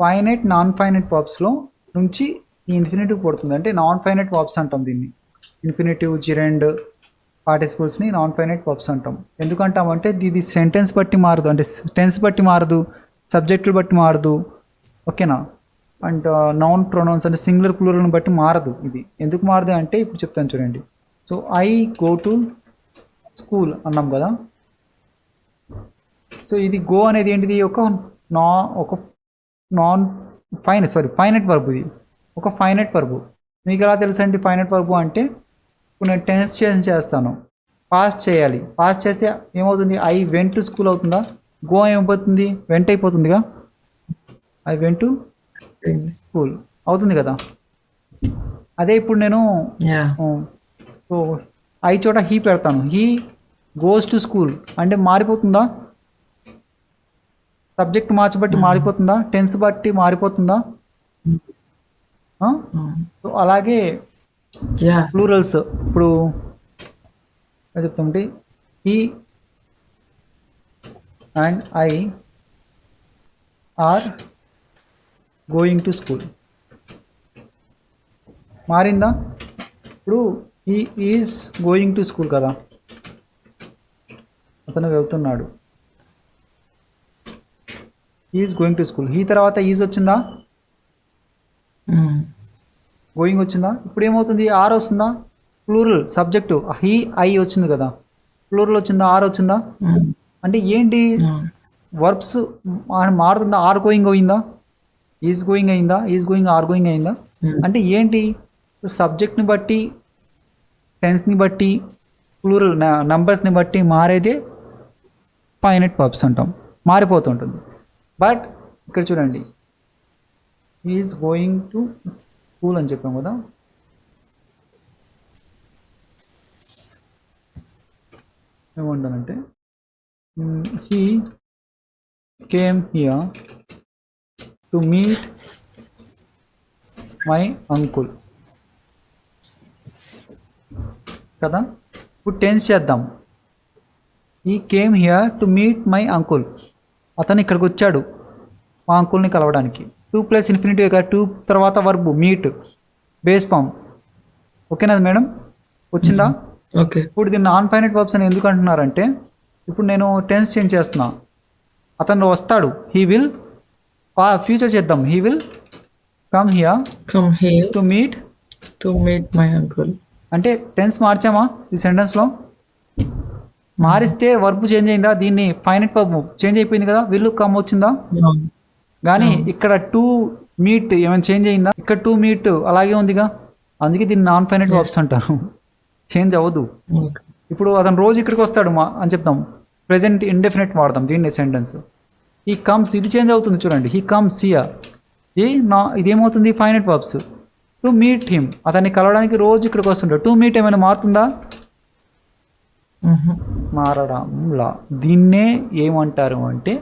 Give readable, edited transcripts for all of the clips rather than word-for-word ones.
Finite non finite వర్బ్స్లో నుంచి ఈ infinitive పడుతుంది. అంటే నాన్ ఫైనైట్ వర్బ్స్ అంటాం దీన్ని. ఇన్ఫినిటివ్, జిరెండ్, పార్టిసిపల్స్ని నాన్ ఫైనైట్ వర్బ్స్ అంటాం. ఎందుకంటామంటే ఇది సెంటెన్స్ బట్టి మారదు, అంటే టెన్స్ బట్టి మారదు, సబ్జెక్టులు బట్టి మారదు, ఓకేనా. అండ్ నౌన్ ప్రొనౌన్స్ అంటే సింగులర్ ప్లూరల్ని బట్టి మారదు. ఇది ఎందుకు మారదు అంటే ఇప్పుడు చెప్తాను చూడండి. So I go to school అన్నాం కదా. సో ఇది గో అనేది ఏంటిది, ఒక ఫైనైట్ వర్బ్. ఇది ఒక ఫైనైట్ వర్బ్. మీకు ఎలా తెలుసండి ఫైనైట్ వర్బ్ అంటే? ఇప్పుడు నేను టెన్స్ చేంజ్ చేస్తాను, పాస్ట్ చేయాలి. పాస్ట్ చేస్తే ఏమవుతుంది? ఐ వెంట్ టు స్కూల్ అవుతుందా? గో ఏమైపోతుంది? వెంట అయిపోతుందిగా. ఐ వెంట్ టు స్కూల్ అవుతుంది కదా. అదే ఇప్పుడు నేను సో ఐ చోట హీ పెడతాను, హీ గోస్ టు స్కూల్ అంటే మారిపోతుందా? సబ్జెక్ట్ మార్చబట్టి మారిపోతుందా? టెన్స్ బట్టి మారిపోతుందా? సో అలాగే ప్లూరల్స్ ఇప్పుడు చెప్తామంటే he and I are going to school. మారిందా? ఇప్పుడు he is going to school కదా, అతను వెళ్తున్నాడు. Is going to school. He తర్వాత ఈజ్ వచ్చిందా? గోయింగ్ వచ్చిందా? ఇప్పుడు ఏమవుతుంది? ఆర్ వస్తుందా? ప్లూరల్ సబ్జెక్టు హీ ఐ వచ్చింది కదా, ప్లూరల్ వచ్చిందా? ఆర్ వచ్చిందా? అంటే ఏంటి? వర్బ్స్ మారుతుందా? ఆర్ గోయింగ్ అయిందా? ఈజ్ గోయింగ్ అయిందా? ఈజ్ గోయింగ్ ఆర్ గోయింగ్ అయిందా? అంటే ఏంటి? సబ్జెక్ట్ని బట్టి, టెన్స్ని బట్టి, ప్లూరల్ నంబర్స్ని బట్టి మారేదే ఫైనైట్ వర్బ్స్ అంటాం. మారిపోతుంటుంది. బట్ ఇక్కడ చూడండి, ఈజ్ గోయింగ్ టు స్కూల్ అని చెప్పాం కదా. ఏమంటానంటే he came here to meet my uncle కదా. ఇప్పుడు టెన్స్ చేద్దాం. He came here to meet my uncle. అతను ఇక్కడికి వచ్చాడు మా అంకుల్ని కలవడానికి. 2 + ఇన్ఫినిటివ్ కదా, 2 తర్వాత వర్బ్ మీట్, బేస్ ఫామ్. ఓకేనా మేడం? వచ్చిందా? ఓకే. ఇప్పుడు దీన్ని నాన్ ఫైనైట్ వర్బ్స్ అని ఎందుకు అంటున్నారంటే, ఇప్పుడు నేను టెన్స్ చేంజ్ చేస్తున్నా. అతను వస్తాడు, హీ విల్. ఫ్యూచర్ చేద్దాం, he will come here to meet my uncle. అంటే టెన్స్ మార్చామా ఈ సెంటెన్స్లో? మారిస్తే వర్బ్ చేంజ్ అయిందా? దీన్ని ఫైనైట్ వర్బ్ చేంజ్ అయిపోయింది కదా, విల్ కమ్ వచ్చిందా? కానీ ఇక్కడ టు మీట్ ఏమైనా చేంజ్ అయిందా? ఇక్కడ టు మీట్ అలాగే ఉందిగా, అందుకే దీన్ని నాన్ ఫైనైట్ వర్బ్స్ అంటారు. చేంజ్ అవ్వదు. ఇప్పుడు అతను రోజు ఇక్కడికి వస్తాడు అని చెప్తాం, ప్రెజెంట్ ఇండెఫినెట్ వాడతాం దీన్ని సెంటెన్స్. హీ కమ్స్, ఇది చేంజ్ అవుతుంది చూడండి, హీ కమ్స్ హియర్. ఇదేమవుతుంది? Finite verbs. To meet him, అతన్ని కలవడానికి రోజు ఇక్కడికి వస్తుంటాడు. టు మీట్ ఏమైనా మారుతుందా? మారడంలా. దీన్నే ఏమంటారు అంటే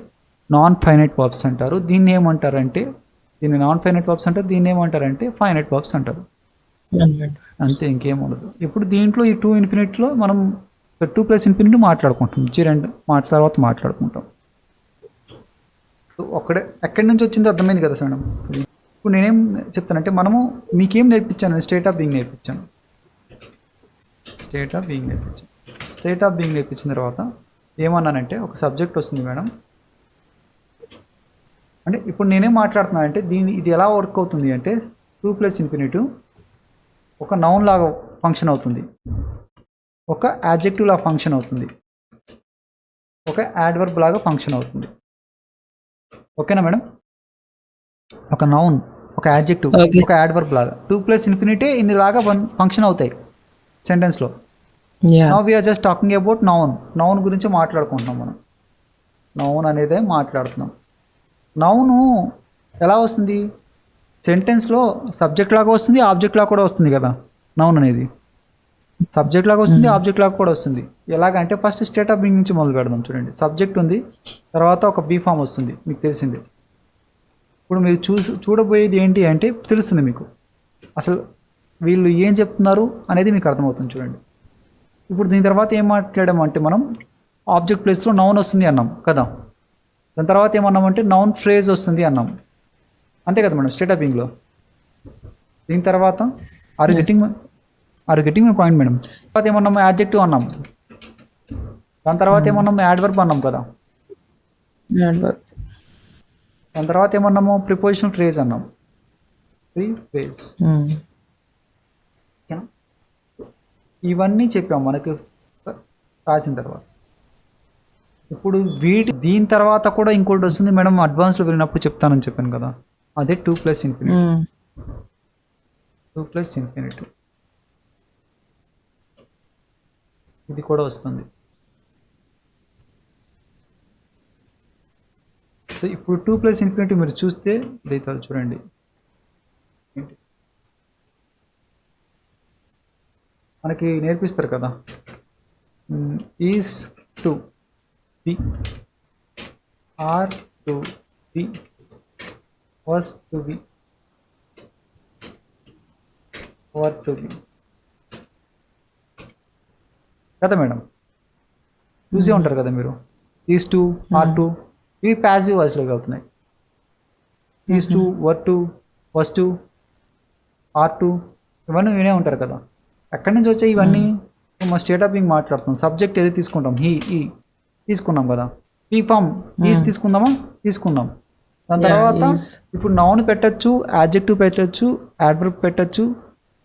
నాన్ ఫైనైట్ వర్బ్స్ అంటారు. దీన్ని ఏమంటారంటే, దీన్ని నాన్ ఫైనైట్ వర్బ్స్ అంటారు, దీన్ని ఏమంటారంటే ఫైనైట్ వర్బ్స్ అంటారు. అంతే, ఇంకేం ఉండదు. ఇప్పుడు దీంట్లో ఈ 2 ఇన్ఫినిట్లో మనం 2 + ఇన్ఫినిటీ మాట్లాడుకుంటాం, రెండు తర్వాత మాట్లాడుకుంటాం. ఒక్కడే ఎక్కడి నుంచి వచ్చిందో అర్థమైంది కదా మేడం. ఇప్పుడు నేనేం చెప్తానంటే, మనము మీకేం నేర్పించాను? స్టేట్ ఆఫ్ బీయింగ్ నేర్పించాను. స్టేట్ ఆఫ్ బీయింగ్ నేర్పించిన తర్వాత ఏమన్నానంటే, ఒక సబ్జెక్ట్ వస్తుంది మేడం. అంటే ఇప్పుడు నేనేం మాట్లాడుతున్నానంటే, ఇది ఎలా వర్క్ అవుతుంది అంటే, 2 + ఇన్ఫినిటివ్ ఒక నౌన్ లాగా ఫంక్షన్ అవుతుంది, ఒక యాడ్జెక్టివ్ లాగా ఫంక్షన్ అవుతుంది, ఒక యాడ్వర్బ్ లాగా ఫంక్షన్ అవుతుంది. ఓకేనా మేడం? ఒక నౌన్, ఒక యాడ్జెక్టివ్, ఒక యాడ్వర్బ్ లాగా 2 + ఇన్ఫినిటీ ఇన్ని లాగా ఫంక్షన్ అవుతాయి సెంటెన్స్లో. Now we're just talking about noun గురించి మాట్లాడుకుంటున్నాం మనం. నౌన్ అనేదే మాట్లాడుతున్నాం. నౌను ఎలా వస్తుంది? సెంటెన్స్లో సబ్జెక్ట్ లాగా వస్తుంది, ఆబ్జెక్ట్ లాగా కూడా వస్తుంది కదా. నౌన్ అనేది సబ్జెక్ట్ లాగా వస్తుంది, ఆబ్జెక్ట్ లాగా కూడా వస్తుంది. ఎలాగంటే ఫస్ట్ స్టేట్ ఆఫ్ బీయింగ్ నుంచి మొదలు పెడదాం. చూడండి, సబ్జెక్ట్ ఉంది, తర్వాత ఒక బీ ఫామ్ వస్తుంది, మీకు తెలిసింది. ఇప్పుడు మీరు చూడబోయేది ఏంటి అంటే తెలుస్తుంది మీకు, అసలు వీళ్ళు ఏం చెప్తున్నారు అనేది మీకు అర్థమవుతుంది. చూడండి, ఇప్పుడు దీని తర్వాత ఏం మాట్లాడామంటే, మనం ఆబ్జెక్ట్ ప్లేస్లో నౌన్ వస్తుంది అన్నాం కదా. దాని తర్వాత ఏమన్నామంటే నౌన్ ఫ్రేజ్ వస్తుంది అన్నాం. అంతే కదా మేడం స్టేట్ ఆఫ్ బీయింగ్లో. దీని తర్వాత are Yes. Getting my point madam. తర్వాత ఏమన్నాము యాడ్జెక్టివ్ అన్నాం, దాని తర్వాత ఏమన్నాము యాడ్వర్బ్ అన్నాం కదా, Adverb. దాని తర్వాత ఏమన్నాము ప్రిపోజిషనల్ ఫ్రేజ్ అన్నాం, ఫ్రేజ్. Hmm. ఓకేనా, ఇవన్నీ చెప్పాం మనకి రాసిన తర్వాత. ఇప్పుడు దీని తర్వాత కూడా ఇంకోటి వస్తుంది మేడం, అడ్వాన్స్లో వెళ్ళినప్పుడు చెప్తానని చెప్పాను కదా, అదే 2+ ఇన్ఫినిట్. Hmm. 2+ ఇన్ఫినిట్ ఇది కూడా వస్తుంది. సో ఇప్పుడు 2+ ఇన్ఫినిటీ మీరు చూస్తే ఇదైతే చూడండి, మనకి నేర్పిస్తారు కదా, is to be, are to be, was to be, were to be కదా మేడం, చూసే ఉంటారు కదా మీరు. ఈజ్ టు, ఆర్ టు, ఇవి ప్యాసివ్ వాయిస్లోకి అవుతున్నాయి. Is to, were to, was to, are to, ఇవన్నీ వినే ఉంటారు కదా. ఎక్కడి నుంచి వచ్చాయి ఇవన్నీ? మా స్టేట్ ఆఫ్ బీయింగ్ మాట్లాడుతున్నాం. సబ్జెక్ట్ ఏదో తీసుకుంటాం, ఈ తీసుకున్నాం కదా, ఈ ఫామ్ ఈజ్ తీసుకుందామా, తీసుకున్నాం. దాని తర్వాత is. ఇప్పుడు నౌన్ పెట్టచ్చు, యాడ్జెక్టివ్ పెట్టచ్చు, యాడ్వర్బ్ పెట్టచ్చు,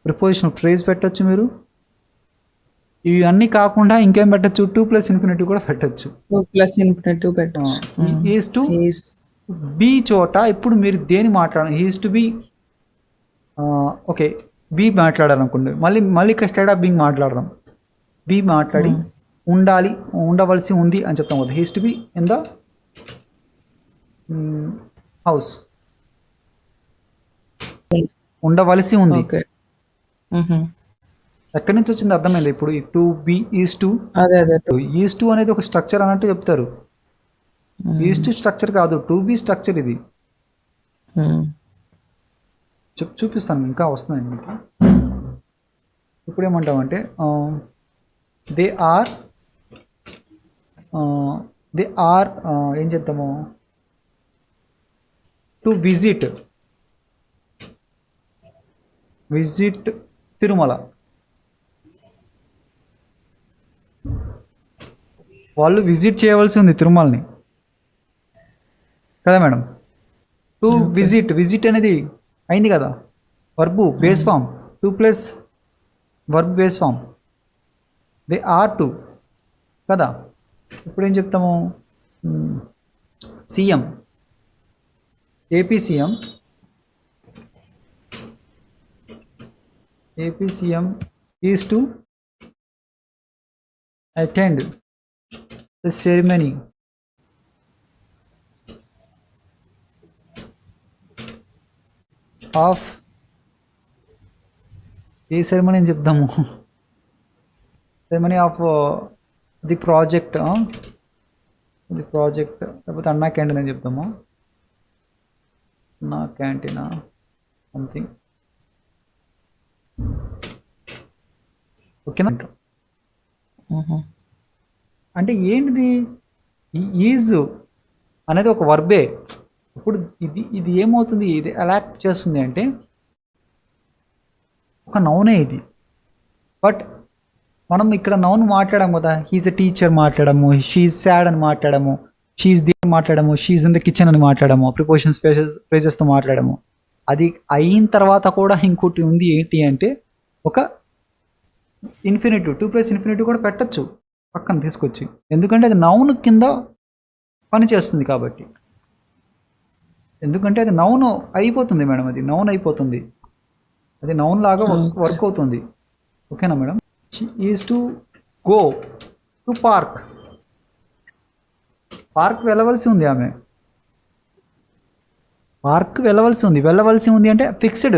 ప్రిపోజిషనల్ ఫ్రేజ్ పెట్టచ్చు మీరు. ఇవన్నీ కాకుండా ఇంకేం పెట్టచ్చు, 2+ ఇన్ఫినిటీ కూడా పెట్టచ్చు. 2+ infinitive పెట్టచ్చు. Is to Is. బి చోట ఇప్పుడు మీరు దేని మాట్లాడాలి, is to be, okay be మాట్లాడాలనుకోండి, మళ్ళీ ఇక్కడ స్టేట్ ఆఫ్ బీయింగ్ మాట్లాడదాం. బి మాట్లాడి ఉండాలి, ఉండవలసి ఉంది అని చెప్తాం కదా, is to be in the house, ఉండవలసి ఉంది. Okay. Mhm. ఎక్కడి నుంచి వచ్చింది అర్థమైంది ఇప్పుడు. ఈ 2B ఈజ్ టు, అదే ఈజ్ టు అనేది ఒక స్ట్రక్చర్ అన్నట్టు చెప్తారు. ఈజ్ టు స్ట్రక్చర్ కాదు, 2B స్ట్రక్చర్ ఇది. చూపిస్తాను, ఇంకా వస్తుంది మీకు. ఇప్పుడు ఏమంటామంటే దే ఆర్ ఏం చేద్దాము, టు విజిట్ తిరుమల. వాళ్ళు విజిట్ చేయవలసి ఉంది తిరుమలని కదా మేడం. టు విజిట్ అనేది అయింది కదా, verb base form, 2+ verb base form. They are to కదా. ఇప్పుడు ఏం చెప్తాము, CM, AP CM is to attend the ceremony of, a ceremony అని చెప్దాము, సెరమనీ ఆఫ్ ది ప్రాజెక్ట్, లేకపోతే అన్నా క్యాంటీన్ అని చెప్తాము, అన్నా క్యాంటీనా సంథింగ్. ఓకేనా, అంటే ఏంటిది, ఈజ్ అనేది ఒక వర్బే. ఇప్పుడు ఇది ఏమవుతుంది, ఇది ఎలా యాక్ట్ చేస్తుంది అంటే ఒక నౌనే ఇది. బట్ మనం ఇక్కడ నౌన్ మాట్లాడాము కదా, హీజ్ ఎ టీచర్ మాట్లాడము, షీఈ్ సాడ్ అని మాట్లాడము, షీఈ్ ది మాట్లాడము, షీఈ్ ఇన్ ద కిచెన్ అని మాట్లాడము, ప్రిపోజిషన్స్ ఫ్రేజెస్తో మాట్లాడము. అది అయిన తర్వాత కూడా ఇంకోటి ఉంది, ఏంటి అంటే ఒక ఇన్ఫినిటివ్, 2+ ఇన్ఫినిటివ్ కూడా పెట్టచ్చు పక్కన తీసుకొచ్చి, ఎందుకంటే అది నౌన్ కింద పని చేస్తుంది కాబట్టి. ఎందుకంటే అది నౌన్ అయిపోతుంది మేడం, అది నౌన్ అయిపోతుంది, అది నౌన్ లాగా వర్క్ అవుతుంది. ఓకేనా madam. Is to go to park వెళ్ళవలసి ఉంది ఆమె, పార్క్ వెళ్ళవలసి ఉంది అంటే ఫిక్స్డ్,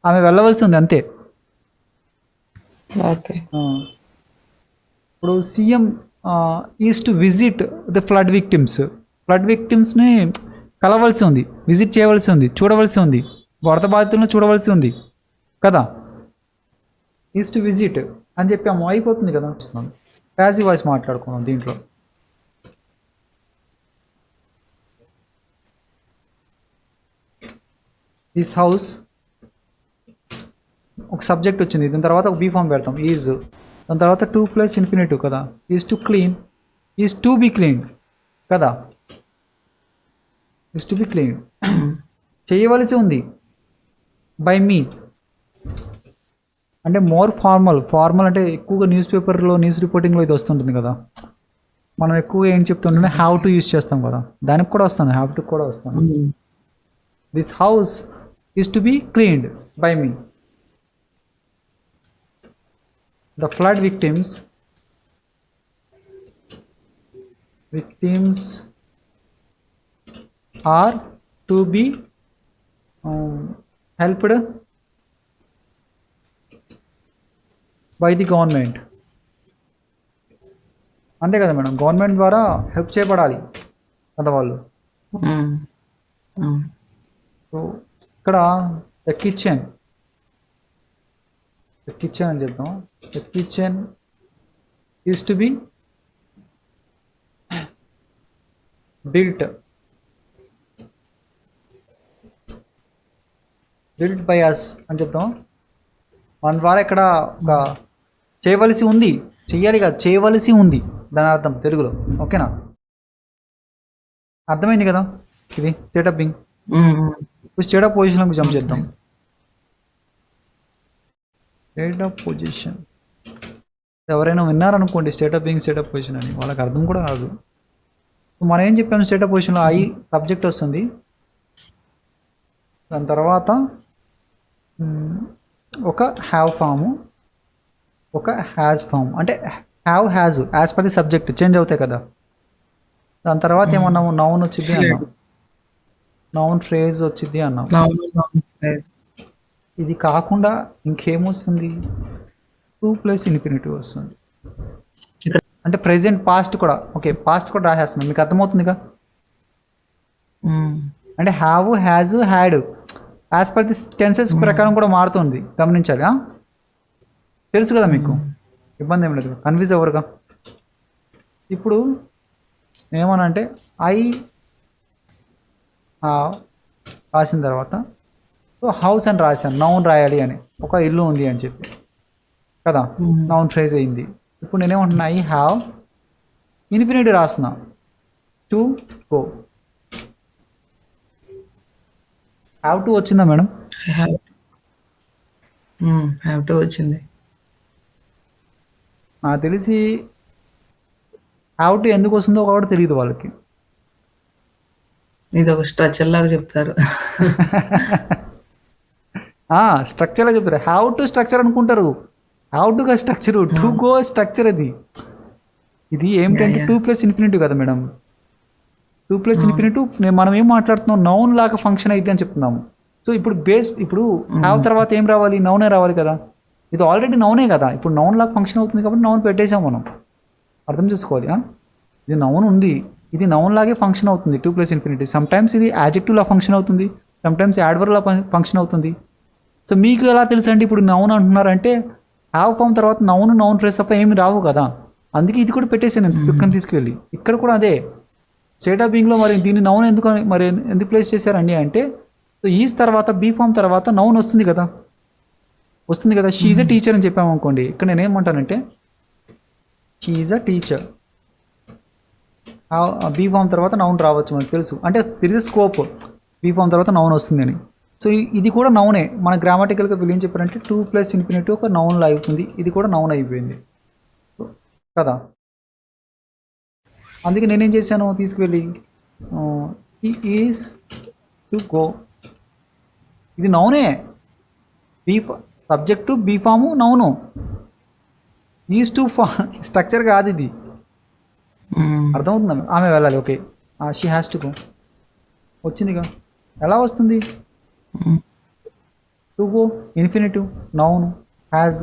ఆమె వెళ్ళవలసి ఉంది అంతే. ఓకే. ఇప్పుడు CM is to visit the flood విక్టిమ్స్ని కలవలసి ఉంది, విజిట్ చేయవలసి ఉంది, చూడవలసి ఉంది, వరద బాధితులను చూడవలసి ఉంది కదా. ఈజ్ టు విజిట్ అని చెప్పాము, అయిపోతుంది కదా. ప్యాసివ్ వాయిస్ మాట్లాడుకున్నాం దీంట్లో. దిస్ హౌస్ ఒక సబ్జెక్ట్ వచ్చింది, దాని తర్వాత ఒక బీ ఫామ్ పెడతాం ఈజ్, దాని తర్వాత 2 ప్లస్ ఇన్ఫినిటివ్ కదా, is to clean, is to be clean కదా, ఈజ్ టు బీ క్లీన్ చేయవలసి ఉంది బై మీ. అంటే మోర్ ఫార్మల్ అంటే ఎక్కువగా న్యూస్ పేపర్లో న్యూస్ రిపోర్టింగ్లో ఇది వస్తుంటుంది కదా, మనం ఎక్కువగా ఏం చెప్తుంటే హ్యావ్ టు యూస్ చేస్తాం కదా, దానికి కూడా వస్తాను, హ్యావ్ టు కూడా వస్తాను. This house is to be cleaned by me. The flood victims are to be helped by the government. అంతే కదా మేడం, గవర్నమెంట్ ద్వారా హెల్ప్ చేయబడాలి కదా వాళ్ళు. సో ఇక్కడ కిచెన్ అని చెప్తాం. The kitchen is to be built by us అని చెప్తాం. మన ద్వారా ఇక్కడ ఒక చేయవలసి ఉంది, చెయ్యాలి కదా, చేయవలసి ఉంది దాని అర్థం తెలుగులో. ఓకేనా, అర్థమైంది కదా. ఇది స్టేట్ ఆఫ్ బీయింగ్. ఇప్పుడు స్టేట్ ఆఫ్ పొజిషన్కి జంప్ చేద్దాం. స్టేట్ ఆఫ్ పొజిషన్ ఎవరైనా విన్నారనుకోండి state of being state of position అని, వాళ్ళకి అర్థం కూడా కాదు. మనం ఏం చెప్పాము, స్టేట్ ఆఫ్ పొజిషన్లో ఐ సబ్జెక్ట్ వస్తుంది, దాని తర్వాత ఒక హ్యావ్ ఫాము, ఒక హ్యాజ్ ఫామ్. అంటే have has as per the subject change అవుతాయి కదా. దాని తర్వాత ఏమన్నాము, నౌన్ వచ్చింది అన్నాం, నౌన్ ఫ్రేజ్ వచ్చింది అన్నాం. ఇది కాకుండా ఇంకేమొస్తుంది, 2 ప్లస్ ఇన్ఫినిటివ్ వస్తుంది. అంటే ప్రెజెంట్ పాస్ట్ కూడా, ఓకే పాస్ట్ కూడా రాసేస్తున్నాం, మీకు అర్థమవుతుందిగా. అంటే have has had as per the tenses ప్రకారం కూడా మారుతుంది, గమనించాలి. తెలుసు కదా మీకు, ఇబ్బంది ఏమి లేదు, కన్ఫ్యూజ్ అవ్వరుగా. ఇప్పుడు ఏమనంటే ఐ రాసిన తర్వాత సో హౌస్ అని రాశాను, నౌన్ రాయాలి అని, ఒక ఇల్లు ఉంది అని చెప్పి కదా, నౌన్ ఫ్రేజ్ అయింది. ఇప్పుడు నేనేమంటున్నా, ఐ హ్యావ్ ఇన్ఫినిటీ రాస్తున్నా, టు గో. హ్యావ్ టు వచ్చిందా మేడం? హ్యావ్ టు వచ్చింది. నాకు తెలిసి హ్యావ్ టు ఎందుకు వస్తుందో కూడా తెలియదు వాళ్ళకి. ఇది ఒక స్ట్రక్చర్ లాగా చెప్తారు. స్ట్రక్చర్లా చెప్తారు, హ్యావ్ టు స్ట్రక్చర్ అనుకుంటారు, హ్యావ్ టుగా స్ట్రక్చర్, టు గో స్ట్రక్చర్. ఇది ఏమిటంటే 2 ప్లస్ ఇన్ఫినిటివ్ కదా మేడం, 2 ప్లస్ ఇన్ఫినిటివ్. మనం ఏం మాట్లాడుతున్నాం, నౌన్ లాగా ఫంక్షన్ అయితే అని చెప్తున్నాము. సో ఇప్పుడు ఇప్పుడు హ్యావ్ తర్వాత ఏం రావాలి, నౌనే రావాలి కదా. ఇది ఆల్రెడీ నౌనే కదా, ఇప్పుడు నౌన్ లాగా ఫంక్షన్ అవుతుంది కాబట్టి నౌన్ పెట్టేసాం మనం, అర్థం చేసుకోవాలి. ఇది నౌన్ ఉంది, ఇది నౌన్ లాగే ఫంక్షన్ అవుతుంది 2 ప్లస్ ఇన్ఫినిటీ. సమ్ టైమ్స్ ఇది యాడ్జెక్టివ్ లా ఫంక్షన్ అవుతుంది, సమ్ టైమ్స్ యాడ్వర్బ్ లా ఫంక్షన్ అవుతుంది. సో మీకు ఎలా తెలుసు అంటే, ఇప్పుడు నౌన్ అంటున్నారంటే హ్యావ్ ఫామ్ తర్వాత నౌన్ ఫ్రేస్ తప్ప ఏమి రావు కదా, అందుకే ఇది కూడా పెట్టేసాను దుఃఖం తీసుకెళ్ళి. ఇక్కడ కూడా అదే స్టేట్ ఆఫ్ బీయింగ్లో మరి దీన్ని నౌన్ ఎందుకు ప్లేస్ చేశారండి అంటే, సో ఈజ్ తర్వాత బీ ఫామ్ తర్వాత నౌన్ వస్తుంది కదా. షీ ఈజ్ అ టీచర్ అని చెప్పాము అనుకోండి, ఇక్కడ నేనేమంటానంటే she is a teacher, be form తర్వాత నౌన్ రావచ్చు మనకు తెలుసు, అంటే there is scope be form తర్వాత నౌన్ వస్తుంది అని. సో ఇది కూడా నౌనే, మన గ్రామటికల్గా వీళ్ళు ఏం చెప్పారంటే 2 ప్లస్ ఇన్ఫినిటీ ఒక నౌన్లో అవుతుంది, ఇది కూడా నౌన్ అయిపోయింది కదా. అందుకే నేనేం చేశాను, తీసుకువెళ్ళి హీ ఈజ్ టు గో, ఇది నౌనే, subject be form noun, is to structure కాదు ఇది, అర్థమవుతుందా. ఆమె వెళ్ళాలి, okay she has to go వచ్చిందిగా. ఎలా వస్తుంది, to go infinitive, noun, has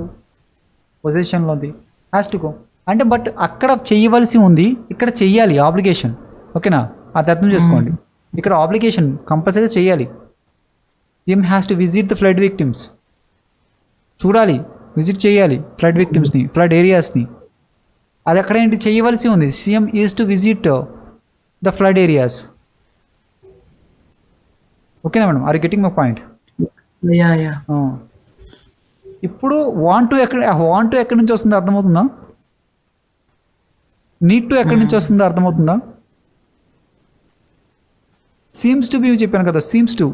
పొజిషన్లో ఉంది, హ్యాస్ టు గో అంటే. బట్ అక్కడ చేయవలసి ఉంది, ఇక్కడ చెయ్యాలి, ఆబ్లిగేషన్. ఓకేనా, అది అర్థం చేసుకోండి. ఇక్కడ ఆబ్లిగేషన్ కంపల్సరీగా చేయాలి. Him has to visit the flood victims, చూడాలి, విజిట్ చేయాలి ఫ్లడ్ విక్టిమ్స్ని, ఫ్లడ్ ఏరియాస్ని. అది అక్కడ ఏంటి చేయవలసి ఉంది, CM is to visit the flood areas. ఓకేనా madam, are you getting my point? Yeah ఇప్పుడు వాంట్ ఎక్కడి నుంచి వస్తుందో అర్థమవుతుందా? నీడ్ టు ఎక్కడి నుంచి వస్తుందో అర్థమవుతుందా? సీమ్స్ టు బి చెప్పాను కదా, సీమ్స్ టు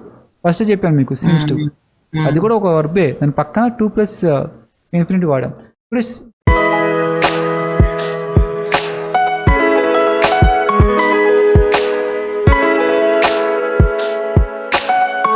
ఫస్ట్ చెప్పాను మీకు, సీమ్స్ టు అది కూడా ఒక వర్బే, దాని పక్కన 2 + ఇన్ఫినిటీ వాడాం. ఇప్పుడు